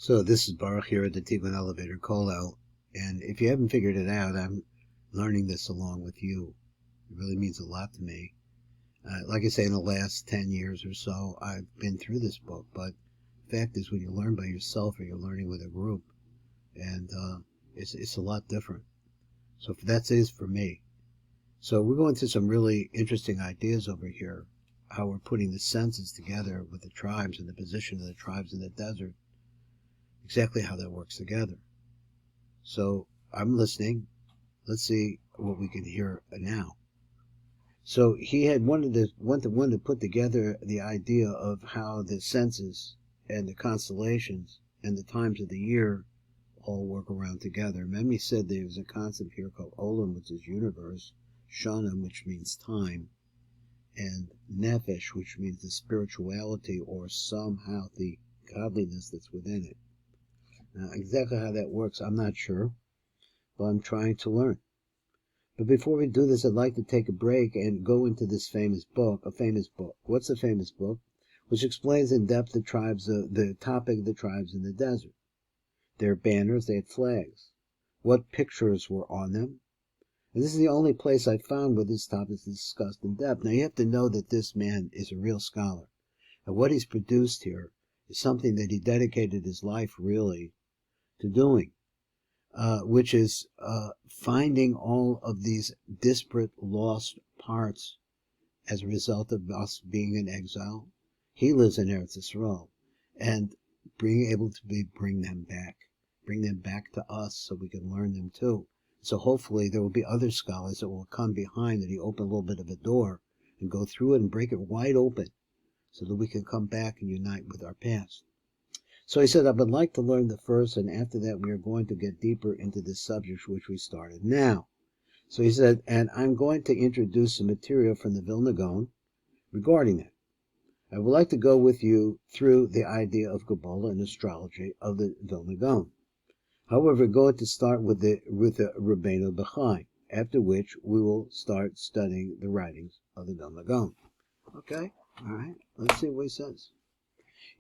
So this is Baruch here at the Tikkun Elevator Kollel, and if you haven't figured it out, I'm learning this along with you. It really means a lot to me. Like I say, in the last 10 years or so, I've been through this book, but the fact is when you learn by yourself or you're learning with a group, and it's a lot different. So that is for me. So we're going through some really interesting ideas over here, how we're putting the senses together with the tribes and the position of the tribes in the desert. Exactly how that works together. So I'm listening. Let's see what we can hear now. So he had wanted to put together the idea of how the senses and the constellations and the times of the year all work around together. Remember, he said there was a concept here called Olam, which is universe, Shana, which means time, and Nefesh, which means the spirituality or somehow the godliness that's within it. Now, exactly how that works, I'm not sure, but I'm trying to learn. But before we do this, I'd like to take a break and go into this famous book, a famous book. What's a famous book? Which explains in depth the topic of the tribes in the desert. Their banners, they had flags. What pictures were on them? And this is the only place I found where this topic is discussed in depth. Now, you have to know that this man is a real scholar. And what he's produced here is something that he dedicated his life, really, to doing, which is finding all of these disparate, lost parts as a result of us being in exile. He lives in Eretz Yisrael, and being able to bring them back to us so we can learn them too. So hopefully there will be other scholars that will come behind, that he open a little bit of a door and go through it and break it wide open so that we can come back and unite with our past. So he said, I would like to learn the first, and after that we are going to get deeper into this subject which we started now. So he said, and I'm going to introduce some material from the Vilna Goan regarding that. I would like to go with you through the idea of Kabbalah and astrology of the Vilna Goan. However, we're going to start with the Rabbeinu Bechai, after which we will start studying the writings of the Vilna Goan. Okay? All right. Let's see what he says.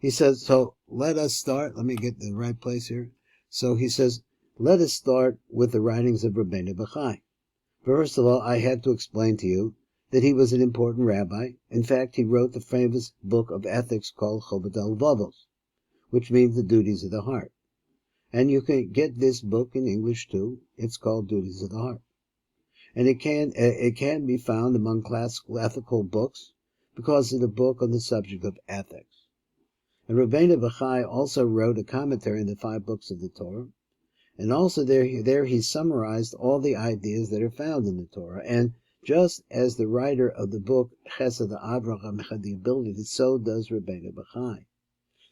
He says, so let us start. Let me get the right place here. So he says, let us start with the writings of Rabbeinu Bechai. First of all, I had to explain to you that he was an important rabbi. In fact, he wrote the famous book of ethics called Chovat HaLevavos, which means the duties of the heart. And you can get this book in English too. It's called Duties of the Heart. And it can be found among classical ethical books because it's a book on the subject of ethics. And Rabbeinu Bechai also wrote a commentary on the 5 books of the Torah. And also there he summarized all the ideas that are found in the Torah. And just as the writer of the book, Chesed Avraham had the ability, so does Rabbeinu Bechai.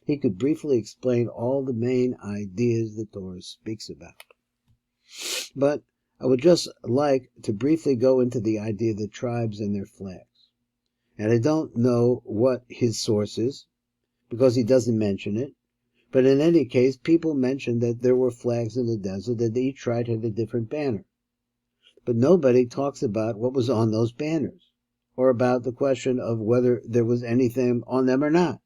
He could briefly explain all the main ideas the Torah speaks about. But I would just like to briefly go into the idea of the tribes and their flags. And I don't know what his source is, because he doesn't mention it. But in any case, people mentioned that there were flags in the desert, that each tribe had a different banner. But nobody talks about what was on those banners, or about the question of whether there was anything on them or not.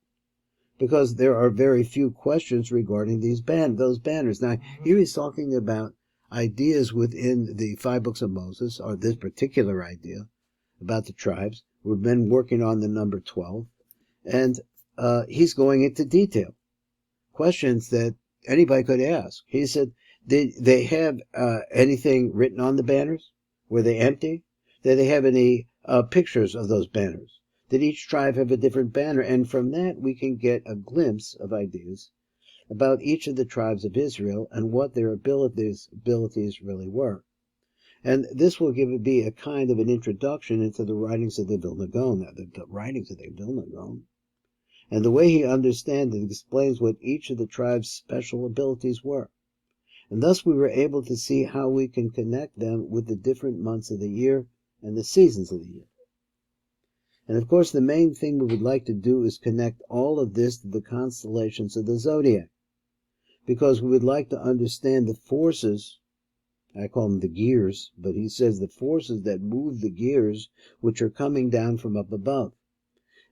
Because there are very few questions regarding those banners. Now, here he's talking about ideas within the 5 books of Moses, or this particular idea about the tribes. We've been working on the number 12, and he's going into detail. Questions that anybody could ask. He said, did they have anything written on the banners? Were they empty? Did they have any pictures of those banners? Did each tribe have a different banner? And from that we can get a glimpse of ideas about each of the tribes of Israel and what their abilities really were. And this will be a kind of an introduction into the writings of the Vilna Goan, the writings of the Vilna Goan. And the way he understands it explains what each of the tribe's special abilities were. And thus we were able to see how we can connect them with the different months of the year and the seasons of the year. And of course the main thing we would like to do is connect all of this to the constellations of the zodiac. Because we would like to understand the forces, I call them the gears, but he says the forces that move the gears which are coming down from up above.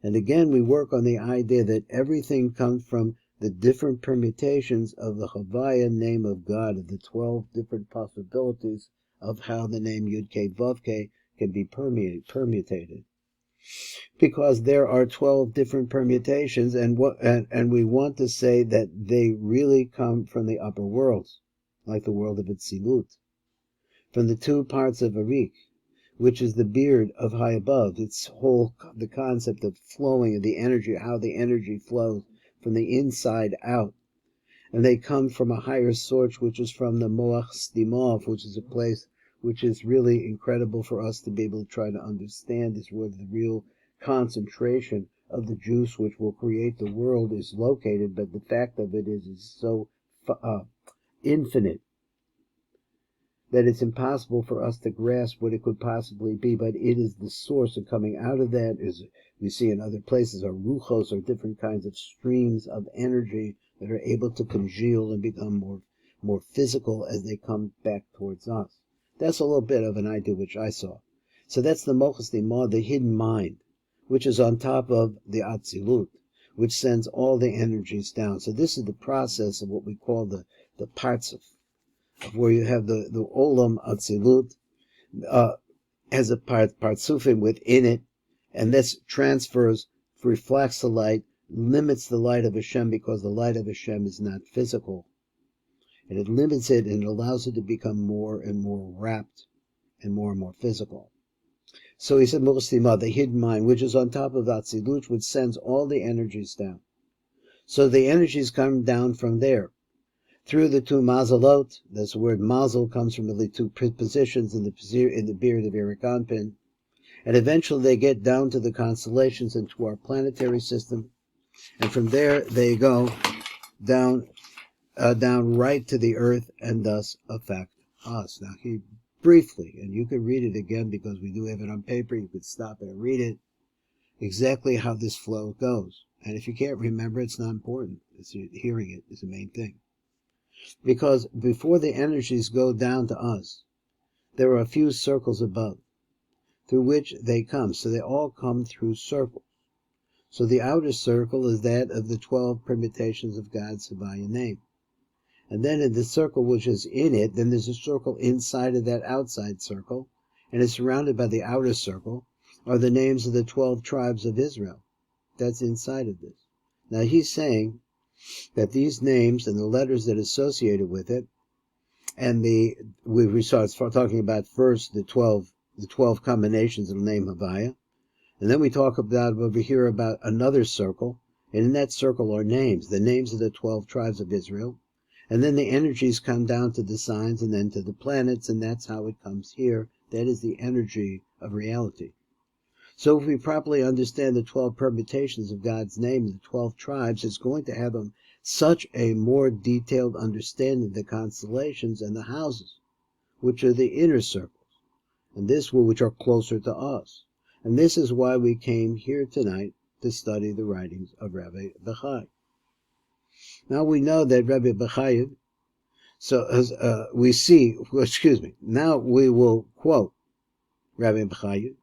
And again, we work on the idea that everything comes from the different permutations of the Havaya name of God, of the 12 different possibilities of how the name YAAKOV can be permutated. Because there are 12 different permutations, and we want to say that they really come from the upper worlds, like the world of Atzilut, from the 2 parts of Arik, which is the beard of high above. It's the concept of flowing of the energy, how the energy flows from the inside out. And they come from a higher source, which is from the Moach Stimov, which is a place which is really incredible for us to be able to try to understand, is where the real concentration of the juice which will create the world is located. But the fact of it is so infinite that it's impossible for us to grasp what it could possibly be, but it is the source, and coming out of that, is we see in other places, are ruchos, or different kinds of streams of energy that are able to congeal and become more physical as they come back towards us. That's a little bit of an idea which I saw. So that's the Mochas Dimah, the hidden mind, which is on top of the Atzilut, which sends all the energies down. So this is the process of what we call the parts of where you have the Olam Atzilut has a partsufim within it, and this transfers, reflects the light, limits the light of Hashem, because the light of Hashem is not physical. And it limits it, and it allows it to become more and more wrapped and more physical. So he said, Mukhsima, the hidden mind, which is on top of Atzilut, which sends all the energies down. So the energies come down from there, through the 2 mazalot. That's the word mazel, comes from the 2 positions in the beard of Eric Anpin. And eventually they get down to the constellations and to our planetary system. And from there they go down right to the earth, and thus affect us. Now, he briefly, and you can read it again because we do have it on paper, you could stop it and read it, exactly how this flow goes. And if you can't remember, it's not important. It's hearing it is the main thing. Because before the energies go down to us, there are a few circles above, through which they come. So they all come through circles. So the outer circle is that of the 12 permutations of God's Havaya name. And then in the circle which is in it, then there's a circle inside of that outside circle, and it's surrounded by the outer circle, are the names of the 12 tribes of Israel. That's inside of this. Now he's saying that these names and the letters that are associated with it, and we start talking about first the 12 combinations of the name Havaya, and then we talk about over here about another circle, and in that circle are names, the names of the 12 tribes of Israel, and then the energies come down to the signs and then to the planets, and that's how it comes here. That is the energy of reality. So if we properly understand the 12 permutations of God's name and the 12 tribes, it's going to have such a more detailed understanding of the constellations and the houses, which are the inner circles, and which are closer to us. And this is why we came here tonight to study the writings of Rabbi Bechai. Now we know that Rabbi Bechai, now we will quote Rabbi Bechai.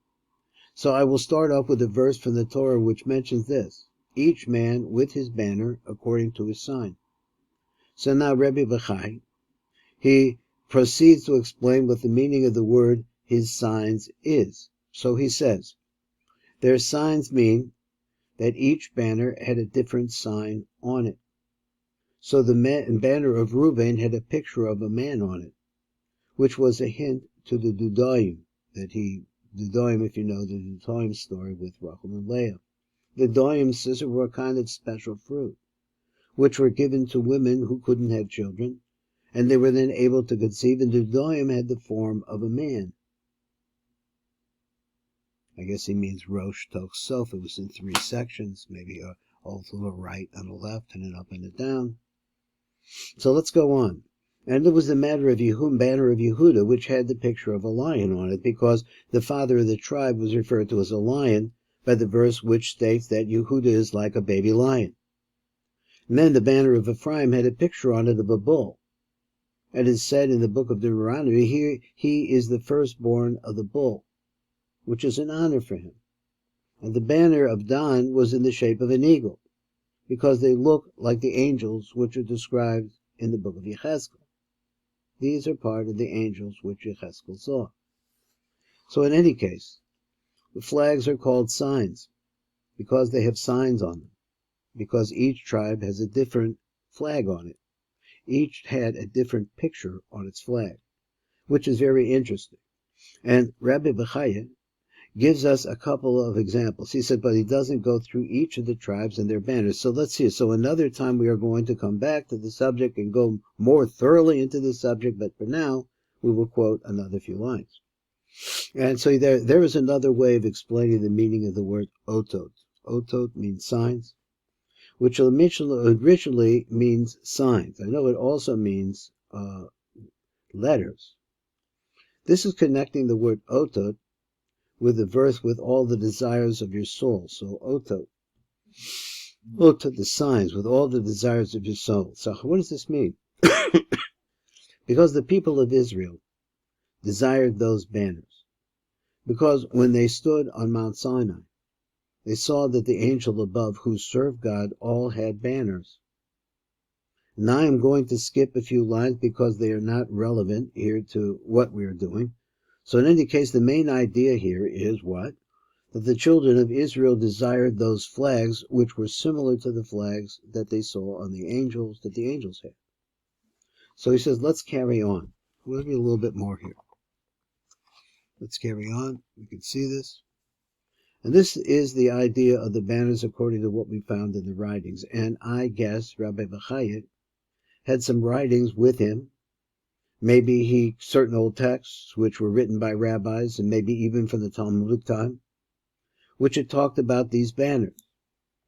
So I will start off with a verse from the Torah which mentions this: each man with his banner according to his sign. So now Rabbi Bechai, he proceeds to explain what the meaning of the word his signs is. So he says, their signs mean that each banner had a different sign on it. So the banner of Reuben had a picture of a man on it, which was a hint to the Dudaim, Dudaim, if you know the Dudaim story with Rachel and Leah. The Dudaim, sisters, were a kind of special fruit, which were given to women who couldn't have children, and they were then able to conceive, and the Dudaim had the form of a man. I guess he means Rosh Toch Sof. It was in 3 sections, maybe all to the right and the left, and an up and a down. So let's go on. And it was the banner of Yehuda, which had the picture of a lion on it, because the father of the tribe was referred to as a lion by the verse which states that Yehuda is like a baby lion. And then the banner of Ephraim had a picture on it of a bull. And it is said in the book of Deuteronomy, he is the firstborn of the bull, which is an honor for him. And the banner of Dan was in the shape of an eagle, because they look like the angels which are described in the book of Yechezkel. These are part of the angels which Yechezkel saw. So in any case, the flags are called signs because they have signs on them, because each tribe has a different flag on it. Each had a different picture on its flag, which is very interesting. And Rabbi Bechaya gives us a couple of examples. He said, but he doesn't go through each of the tribes and their banners. So let's see. So another time we are going to come back to the subject and go more thoroughly into the subject, but for now, we will quote another few lines. And so there is another way of explaining the meaning of the word otot. Otot means signs, which originally means signs. I know it also means letters. This is connecting the word otot with the verse, with all the desires of your soul. So otot. Otot, the signs, with all the desires of your soul. So what does this mean? Because the people of Israel desired those banners. Because when they stood on Mount Sinai, they saw that the angel above who served God all had banners. Now I'm going to skip a few lines because they are not relevant here to what we are doing. So in any case, the main idea here is what? That the children of Israel desired those flags which were similar to the flags that they saw on the angels, that the angels had. So he says, let's carry on. We'll read a little bit more here. Let's carry on. We can see this. And this is the idea of the banners according to what we found in the writings. And I guess Rabbi Bechaya had some writings with him. Maybe certain old texts which were written by rabbis, and maybe even from the Talmudic time, which had talked about these banners.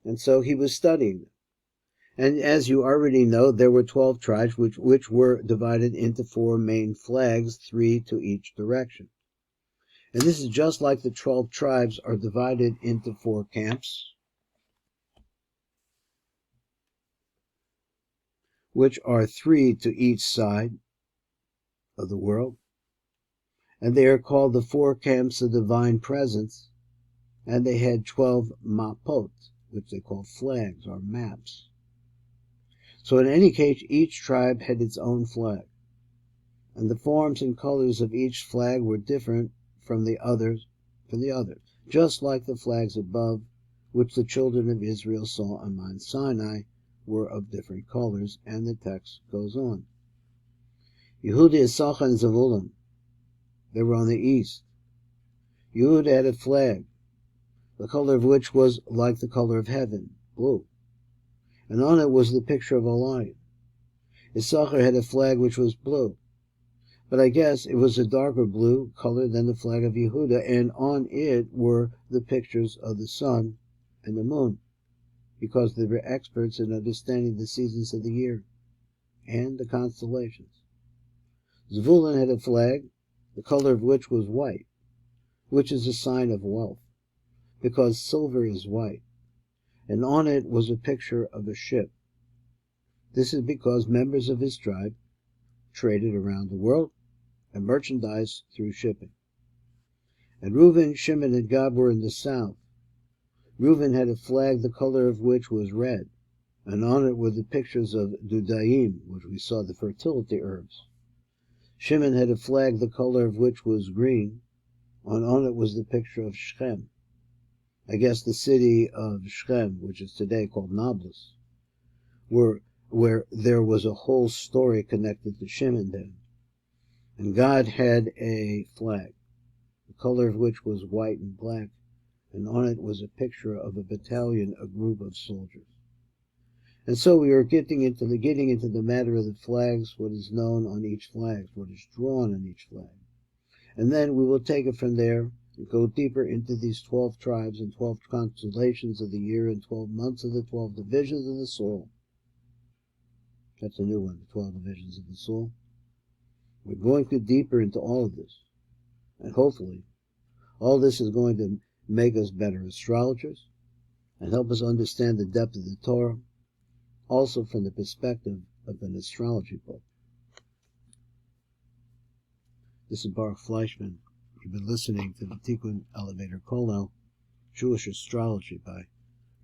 And so he was studying them. And as you already know, there were 12 tribes which were divided into 4 main flags, 3 to each direction. And this is just like the 12 tribes are divided into 4 camps, which are 3 to each side of the world. And they are called the 4 camps of divine presence. And they had 12 mapot, which they call flags or maps. So in any case, each tribe had its own flag. And the forms and colors of each flag were different from the others, just like the flags above, which the children of Israel saw on Mount Sinai, were of different colors, and the text goes on. Yehuda, Issachar, and Zebulun, they were on the east. Yehuda had a flag, the color of which was like the color of heaven, blue, and on it was the picture of a lion. Issachar had a flag which was blue, but I guess it was a darker blue color than the flag of Yehuda, and on it were the pictures of the sun and the moon, because they were experts in understanding the seasons of the year and the constellations. Zvulun had a flag, the color of which was white, which is a sign of wealth, because silver is white, and on it was a picture of a ship. This is because members of his tribe traded around the world and merchandise through shipping. And Reuben, Shimon, and Gad were in the south. Reuben had a flag the color of which was red, and on it were the pictures of Dudaim, which we saw, the fertility herbs. Shimon had a flag the color of which was green, and on it was the picture of Shechem. I guess the city of Shechem, which is today called Nablus, where there was a whole story connected to Shimon then. And God had a flag, the color of which was white and black, and on it was a picture of a battalion, a group of soldiers. And so we are getting into the matter of the flags, what is known on each flag, what is drawn on each flag. And then we will take it from there and go deeper into these 12 tribes and 12 constellations of the year and 12 months of the 12 divisions of the soul. That's a new one, the 12 divisions of the soul. We're going to deeper into all of this. And hopefully, all this is going to make us better astrologers and help us understand the depth of the Torah, also from the perspective of an astrology book. This is Baruch Fleischman. You've been listening to the Tikkun Elevator Kollel, Jewish Astrology by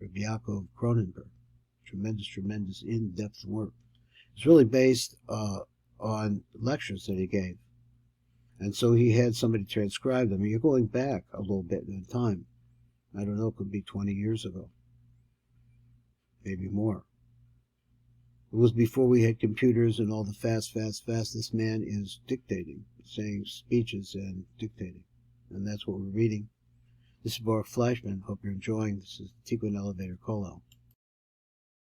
Rabbi YAAKOV KRONENBERG. tremendous in-depth work. It's really based on lectures that he gave. And so he had somebody transcribe them. You're going back a little bit in time. I don't know, it could be 20 years ago. Maybe more. It was before we had computers and all the fast. This man is dictating, saying speeches and dictating. And that's what we're reading. This is Baruch Flashman. Hope you're enjoying. This is Tikkun Elevator Kollel.